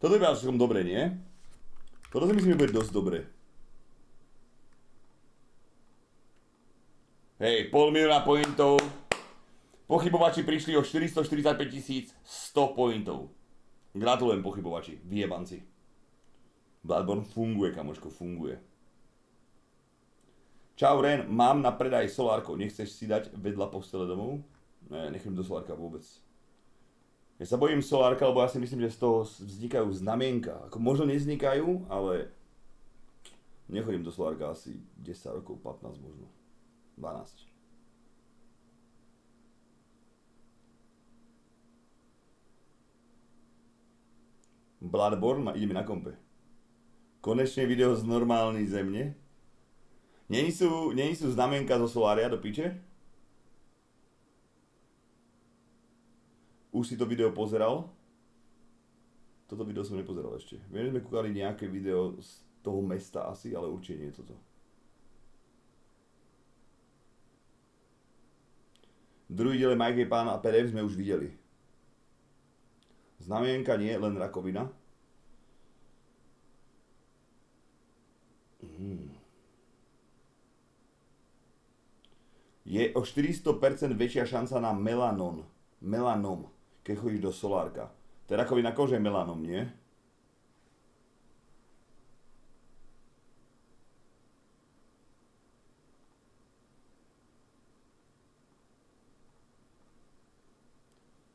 Toto je celkom dobre, nie? Toto si myslím, že bude dosť dobre. Hej, 500 000 pointov. Pochybovači prišli o 445 100 pointov. Gratulujem, pochybovači, vyjebanci. Bloodborne funguje, kamoško, funguje. Čau Ren, mám na predaj solárko, nechceš si dať vedľa postele domov? Ne, nechcem do solárka vôbec. Ja sa bojím solárka, lebo ja si myslím, že z toho vznikajú znamienka. Ako možno nevznikajú, ale nechodím do solárka asi 10 rokov, 15 možno. 12. Bloodborne, ideme na kompe. Konečne video z normálnej zemne. Nie sú znamienka zo solária do piče? Už si to video pozeral? Toto video som nepozeral ešte. Viem, že sme kúkali nejaké video z toho mesta asi, ale určite nie je toto. Druhý diel Majkej pána a PDF sme už videli. Znamienka nie, len rakovina. Je o 400% väčšia šanca na melanom, keď chodíš do solárka. To je rakovina kože, melanom, nie?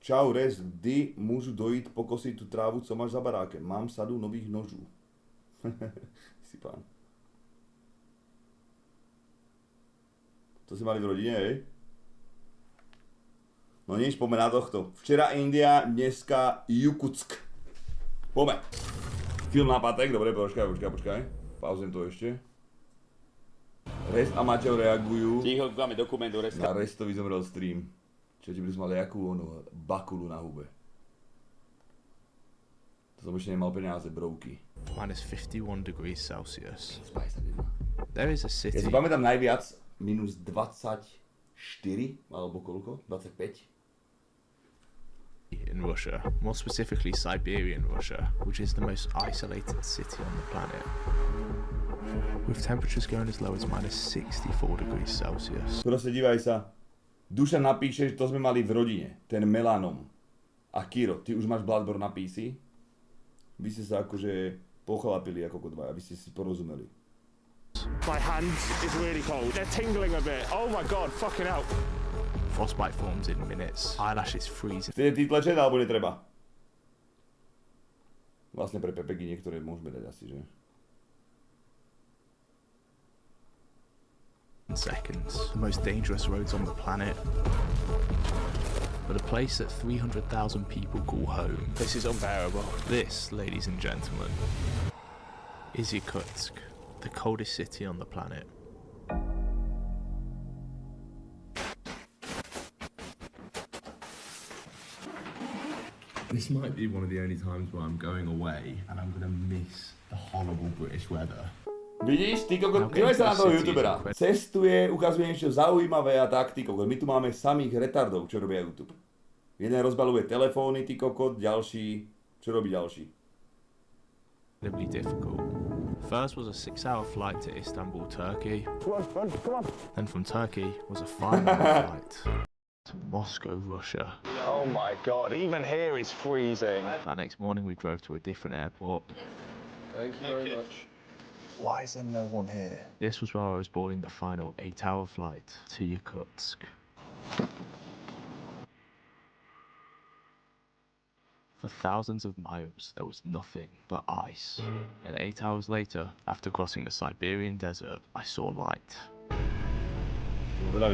Čau Restt, kdy môžu dojít pokosiť tú trávu, co máš za barákem? Mám sadu nových nožů. Si pán. To si mali v rodine, hej? No nič, poďme na tohto. Včera India, dneska Jakutsk. Poďme. Film na patek, dobre, počkaj. Pauzujem to ešte. Restt a Maťo reagujú. Ticho, máme dokument do Restta. Na Resstovi zomrel stream. Čo ti by som mal jakú onu bakulu na hube. To som ešte nemal peniaze, brovky. Minus 51 degrees Celsius. Spáj sa, deň. There is a city. Ja si pamätám najviac minus 24, alebo koľko? 25? In Russia, more specifically Siberian Russia, which is the most isolated city on the planet. With temperatures going as low as minus 64 degrees Celsius. Proste dívaj sa. Duša napíše, že to sme mali v rodine, ten melanom. A Kiro, ty už máš Bloodborne na PC? Vy ste sa akože pochlapili ako dvaja, vy ste si porozumeli. My hand is really cold. They're tingling a bit. Oh my god, fucking hell. Frostbite forms in minutes. Eyelashes freeze. Chcete title chat, alebo netreba? Vlastne pre pepeky niektoré môžeme dať asi, že? Seconds. The most dangerous roads on the planet. But a place that 300,000 people call home. This is unbearable. This, ladies and gentlemen, is Yakutsk, the coldest city on the planet. This might be one of the only times where I'm going away and I'm gonna miss the horrible British weather. Vidíš, ty kokot, dívaj sa na toho youtubera. Cestuje, ukazuje niečo zaujímavé a tak, ty kokot. My tu máme samých retardov, čo robia YouTube. Jeden rozbaluje telefóny, ty kokot, ďalší... Čo robí ďalší? Incredibly difficult. First was a 6-hour flight to Istanbul, Turkey. Come on. Then from Turkey was a 5-hour flight to Moscow, Russia. Oh my god, even here is freezing. That next morning we drove to a different airport. Thank you very much. Why is there no one here? This was where I was boarding the final 8-hour flight to Yakutsk. For thousands of miles, there was nothing but ice. And 8 hours later, after crossing the Siberian desert, I saw light. We're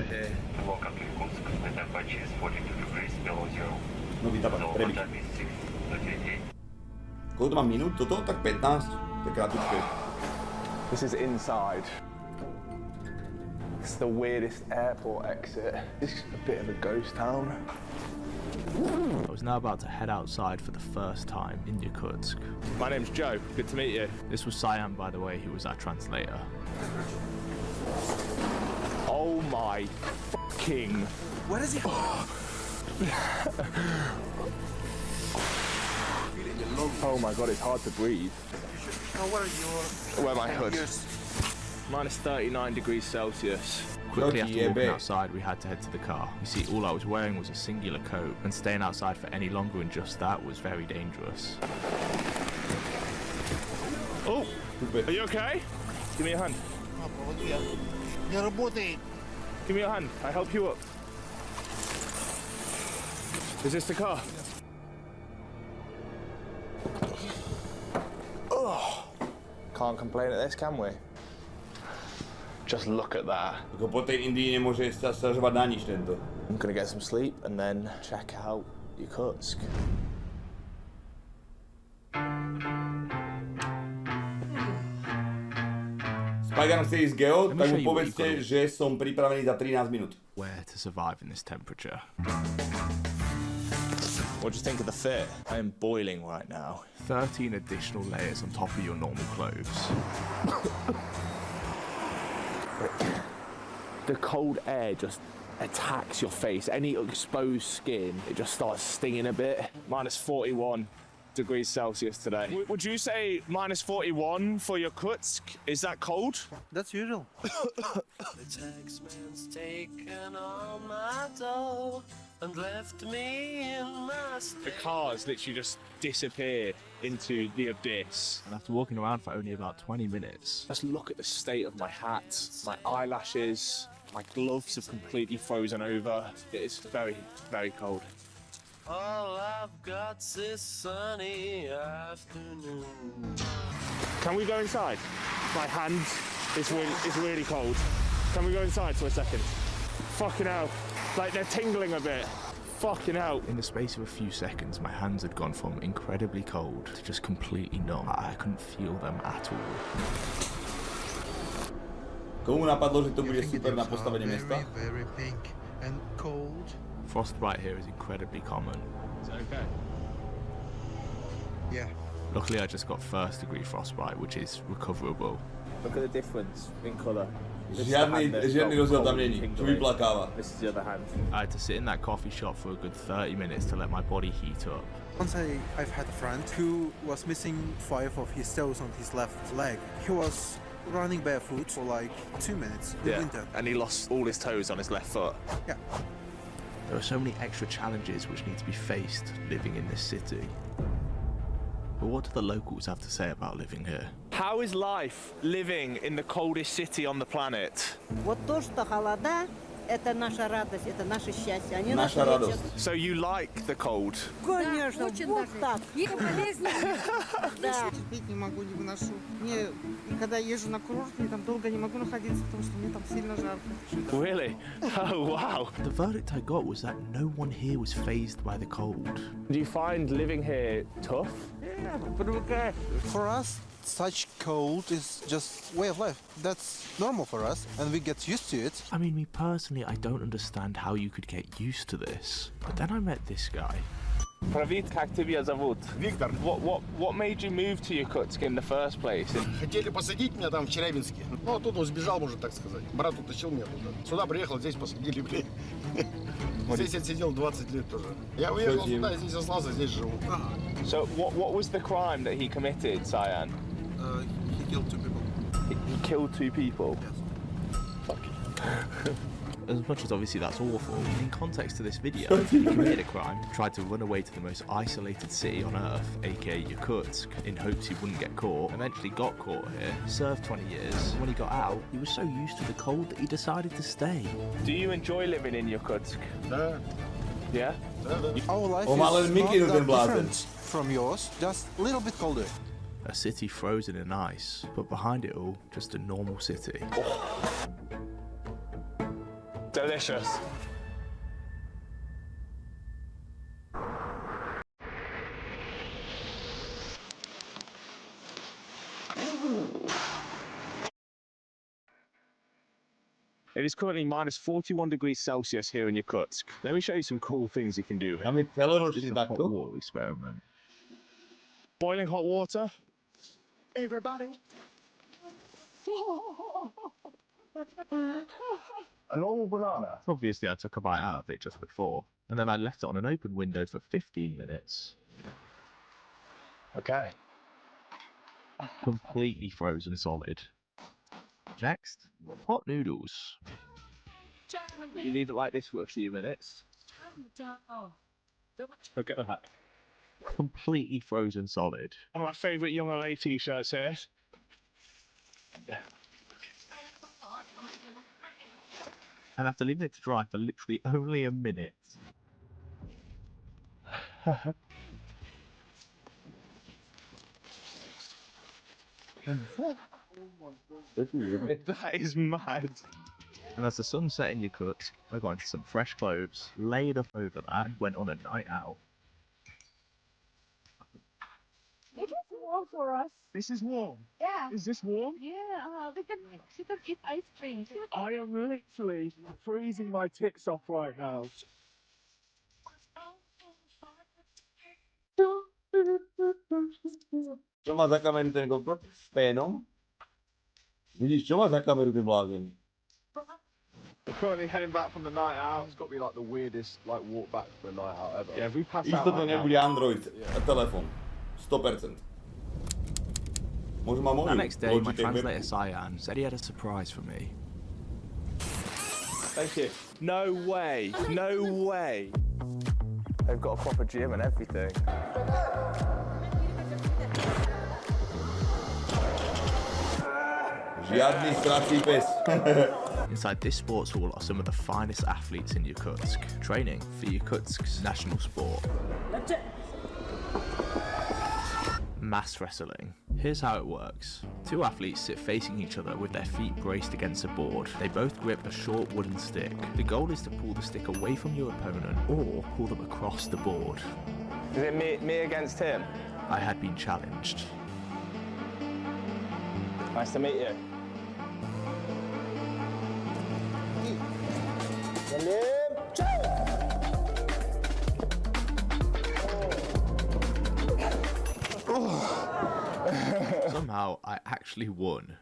here. Welcome to Yakutsk. The temperature is 42 degrees below zero. No vytápať, The prebiť. time is 6:38. Koľko to mám minút? Toto? Tak 15. To je krátke. This is inside. It's the weirdest airport exit. It's a bit of a ghost town. I was now about to head outside for the first time in Yakutsk. My name's Joe. Good to meet you. This was Cyan, by the way, who was our translator. Oh my fucking... Where is it? Oh my god, it's hard to breathe. Where my hood? Minus 39 degrees Celsius. Quickly after walking outside, we had to head to the car. You see, all I was wearing was a singular coat, and staying outside for any longer than just that was very dangerous. Oh, are you okay? Give me your hand. Give me your hand. I help you up. Is this the car? Oh, can't complain at this, can we? Just look at that. Ako po tej Indii nemôže sa sťažovať na nič tento. I'm gonna get some sleep and then check out Yakutsk. Spajganom chce ísť Geo, tak mu povedzte, že som pripravený za 13 minút. Where to survive in this temperature? What do you think of the fit? I am boiling right now. 13 additional layers on top of your normal clothes. The cold air just attacks your face. Any exposed skin, it just starts stinging a bit. Minus 41 degrees Celsius today. Would you say minus 41 for Yakutsk? Is that cold? That's usual. The taxman's taken all my dough and left me in my state. The cars literally just disappear into the abyss. And after walking around for only about 20 minutes, Just look at the state of my hat, my eyelashes, my gloves have completely frozen over. It is very, very cold. All I've got's this sunny afternoon. Can we go inside? My hand is really cold. Can we go inside for a second? Fucking hell. Like they're tingling a bit. Fucking hell. in the space of a few seconds, my hands had gone from incredibly cold to just completely numb. I couldn't feel them at all. Komu napadlo, že to bude super na postavenie mesta? Very pink and cold. Frostbite here is incredibly common. Is it okay? Yeah. Luckily, I just got first degree frostbite, which is recoverable. Look at the difference in colour. Žiadny rozdiel tam není, čo vyplakáva. This is the other hand. I had to sit in that coffee shop for a good 30 minutes to let my body heat up. Once I've had a friend who was missing 5 of his toes on his left leg. He was running barefoot for like 2 minutes in winter. And he lost all his toes on his left foot. Yeah. There are so many extra challenges which need to be faced living in this city. But what do the locals have to say about living here? How is life living in the coldest city on the planet? Вот то, что холода, это наша радость, это наше счастье. Они нас Наша лечат. радость. So you like the cold? Конечно, вот так. Да. Терпеть не могу, не выношу. Мне, и когда езжу на курорт, я там долго не могу находиться, потому что мне там сильно жарко. Really? Oh, wow. The verdict I got was that no one here was fazed by the cold. Do you find living here tough? Yeah, привыкай. For us, such cold is just way of life. That's normal for us, and we get used to it. I mean, me personally, I don't understand how you could get used to this. But then I met this guy. Привет, как тебя зовут? Виктор. What made you move to Yakutsk in the first place? Хотели посадить меня там в Челябинске. Ну, оттуда сбежал, можно так сказать. Брат утащил меня туда. Сюда приехал, здесь посадили, блин. Здесь отсидел 20 лет тоже. Я уехал сюда, здесь остался, здесь живу. So what was the crime that he committed, Cyan? He killed 2 people. He killed 2 people? Yes. Fuck. As much as obviously that's awful, in context to this video, he committed a crime, tried to run away to the most isolated city on earth, aka Yakutsk, in hopes he wouldn't get caught, eventually got caught here, served 20 years. When he got out, he was so used to the cold that he decided to stay. Do you enjoy living in Yakutsk? Да. Yeah? Our life O, ale is Mickey not ten that blázen. different from yours, just a little bit colder. A city frozen in ice, but behind it all, just a normal city. Delicious. It is currently minus 41 degrees Celsius here in Yakutsk. Let me show you some cool things you can do here. Máme celoročný This is a hot takto. water experiment. Boiling hot water. Everybody. A normal banana. Obviously, I took a bite out of it just before. and then I left it on an open window for 15 minutes. Okay. Completely frozen solid. Next, hot noodles. You leave it like this for a few minutes. Okay. Completely frozen solid. One of my favourite Young LA t-shirts here. And after leaving it to dry for literally only a minute. That is mad. And as the sun set in your cut, I got into some fresh clothes, laid up over that, and went on a night out. It is warm for us. This is warm. Yeah. Is this warm? Yeah, we can eat ice cream. I am literally freezing my tits off right now. Čo má za kameru ten kokot? S pénom? Vidíš, čo má za kameru ten blázen? We're currently heading back from the night out. It's got to be like the weirdest like walk back for a night out ever. Yeah, we passed out. Isto to nebude Android a telefon. 100%. Možno má moju. That next day, my translator Cyan said he had a surprise for me. Thank you. No way. No way. They've got a proper gym and everything. Žiadny strací pes. Inside this sports hall are some of the finest athletes in Yakutsk, training for Yakutsk's national sport. Mass wrestling. Here's how it works. Two athletes sit facing each other with their feet braced against a board. They both grip a short wooden stick. The goal is to pull the stick away from your opponent or pull them across the board. Is it me against him? I had been challenged. Nice to meet you. Somehow, I actually won.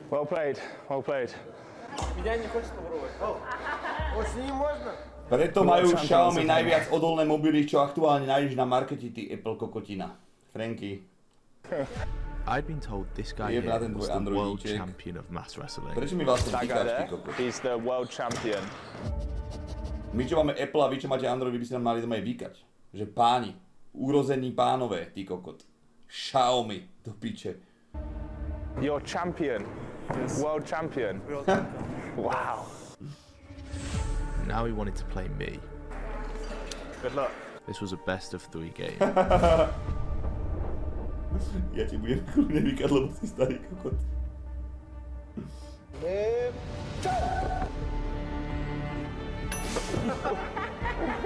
Well played, well played. Preto majú Xiaomi najviac odolné mobily, čo aktuálne nájdeš na markete, ty Apple kokotina. Franky. I'd been told this guy here was the world champion of mass wrestling. Prečo mi vlastne týkaš, ty kokot? He's the world champion. My, čo máme Apple a vy, čo máte Android, vy by si nám mali doma aj vykať. Že páni, urození pánové, ty kokot. Xiaomi, do piče. You're champion. World champion. Wow. Now he wanted to play me. Good luck. This was a best of 3 game. Ja ti budem kľudne vykať, lebo si starý kokot.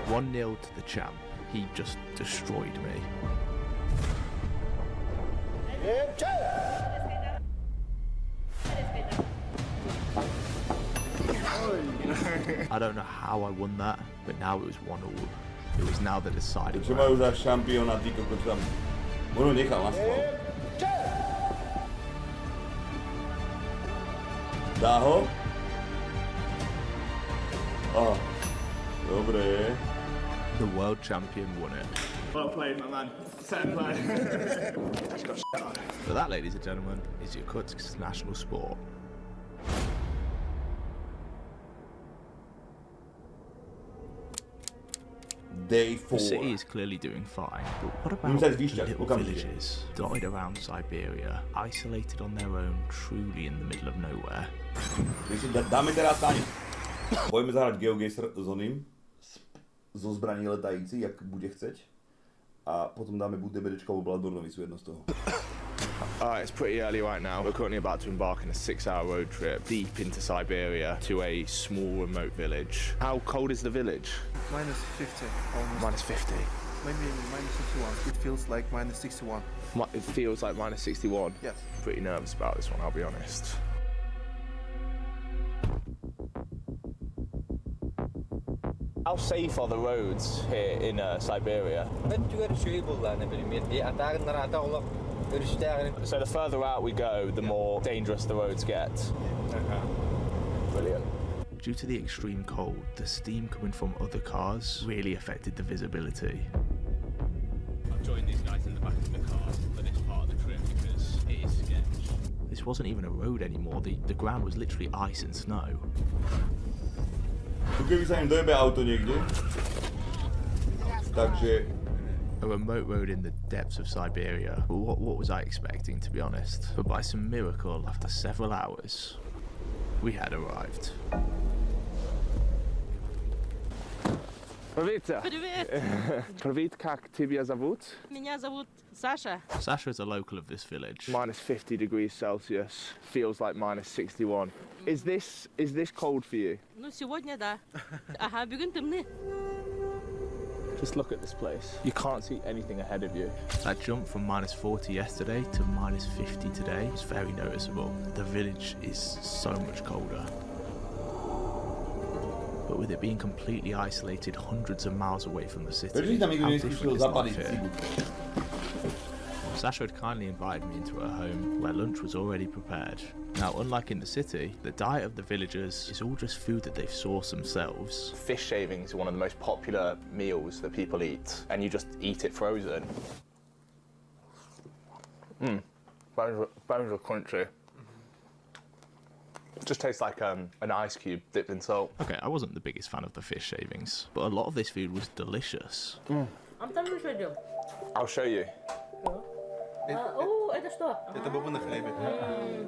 1-0 to the champ. He just destroyed me. I don't know how I won that, but now it was 1-1. It was now the deciding Čo majú za šampióna, ty kokot tam? Možno nechal na schvál. Dá ho? Oh, dobre. The world champion won it. Well played, my man. Fair play. But that, ladies and gentlemen, is Yakutsk's national sport. Day 4. The city is clearly doing fine, but what about the little villages dotted around Siberia, isolated on their own, truly in the middle of nowhere? Dáme teraz taň. Pojďme zahrať GeoGuessr s oným, zo zbraní letající, jak bude chceť. A potom dáme buď DBDčko alebo Bloodbornovicu, jedno z toho. Alright, it's pretty early right now. We're currently about to embark on a 6-hour road trip deep into Siberia to a small remote village. How cold is the village? Minus 50 almost. Minus 50. Maybe minus 61. It feels like minus 61. It feels like minus 61? Yes. Pretty nervous about this one, I'll be honest. How safe are the roads here in Siberia? So the further out we go, the more dangerous the roads get. Brilliant. Due to the extreme cold, the steam coming from other cars really affected the visibility. I've joined these guys in the back of the car for this part of the trip because it is sketch. This wasn't even a road anymore, the ground was literally ice and snow. Keby sa im dojebe auto niekde. Takže... A remote road in the depths of Siberia. What was I expecting, to be honest? But by some miracle, after several hours, we had arrived. Привет! Привет! Привет, как тебя зовут? Меня зовут Саша. Sasha is a local of this village. Minus 50 degrees Celsius. Feels like minus 61. Is this cold for you? Ну, сегодня да. Ага, бүгін темны. Just look at this place. You can't see anything ahead of you. That jump from minus 40 yesterday to minus 50 today is very noticeable. The village is so much colder. But with it being completely isolated hundreds of miles away from the city, how different is life here? Sasha had kindly invited me into her home, where lunch was already prepared. Now, unlike in the city, the diet of the villagers is all just food that they've sourced themselves. Fish shavings are one of the most popular meals that people eat, and you just eat it frozen. Bones are crunchy. It just tastes like an ice cube dipped in salt. Okay, I wasn't the biggest fan of the fish shavings, but a lot of this food was delicious. I'll show you. Это что?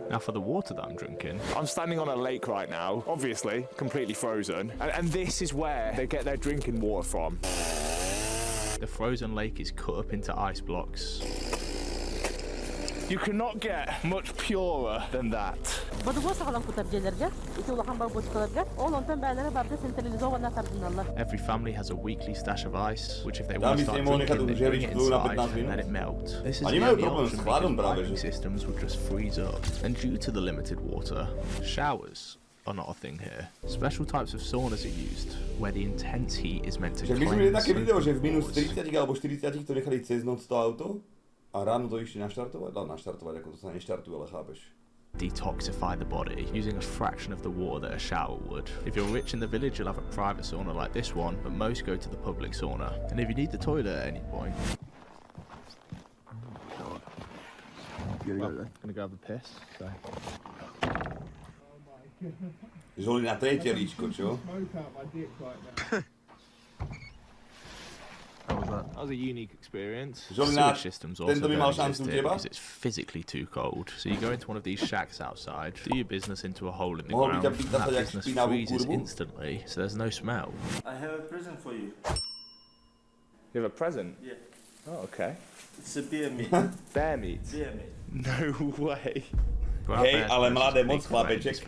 Now for the water that I'm drinking, I'm standing on a lake right now, obviously completely frozen, and this is where they get their drinking water from. the frozen lake is cut up into ice blocks. You cannot get much purer than that. Every family has a weekly stash of ice, which if they want to start drinking, they bring it inside and let it melt. This is the only option because piping systems would just freeze up. And due to the limited water, showers are not a thing here. Special types of saunas are used, where the intense heat is meant to cleanse. My sme videli také video, že v minus 30 alebo 40 to nechali cez noc to auto a ráno to išli naštartovať, ako to sa neštartuje, ale chápeš. Detoxify the body using a fraction of the water that a shower would. If you're rich in the village, you'll have a private sauna like this one, but most go to the public sauna. And if you need the toilet at any point, gonna go have a piss. So. Žoli na tretie líčko, čo? That was a unique experience. Sewage systems also don't exist here because it's physically too cold. So you go into one of these shacks outside, do your business into a hole in the ground, and that business freezes instantly, so there's no smell. I have a present for you. You have a present? Yeah. Oh, okay. It's a bear meat. Bear meat? Bear meat. No way. Hej, ale mladé moc chlapeček.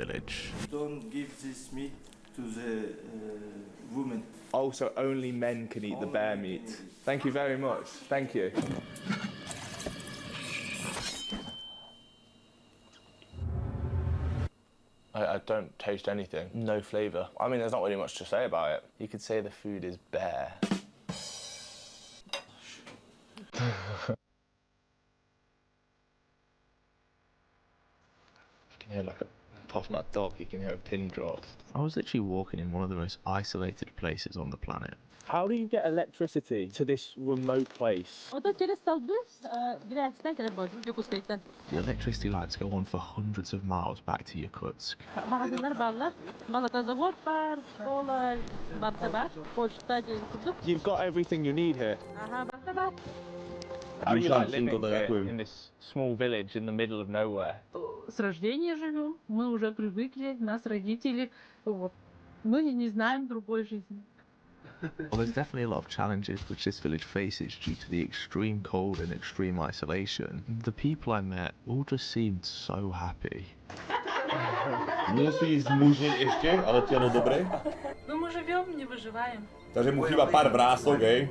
Don't give this meat to the women. Oh, so only men can eat the bear meat. Thank you very much. Thank you. I don't taste anything. No flavour. I mean, there's not really much to say about it. You could say the food is bare. You can hear like apart from that dog, you can hear a pin drop. I was literally walking in one of the most isolated places on the planet. How do you get electricity to this remote place? The electricity lines go on for hundreds of miles back to Yakutsk. You've got everything you need here. How are you like living here in this small village in the middle of nowhere? С рождения живем, мы уже привыкли, нас родители, вот. Мы не знаем другой жизни. Well, there's definitely a lot of challenges which this village faces due to the extreme cold and extreme isolation. The people I met all just seemed so happy. Nie si zmužný ešte, ale telo dobre. Ну мы живем, не выживаем. Takže mu chýba pár vrások, hej.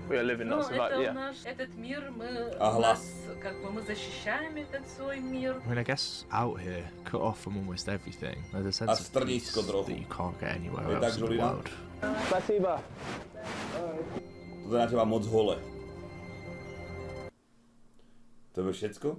We are living lots of это yeah. наш, этот мир, мы, Ага. как бы, мы защищаем этот свой мир. I mean, I guess out here, cut off from almost everything, there's a sense of peace that you can't get anywhere else in the world. Spasiba. To je na teba moc hole. To je všetko?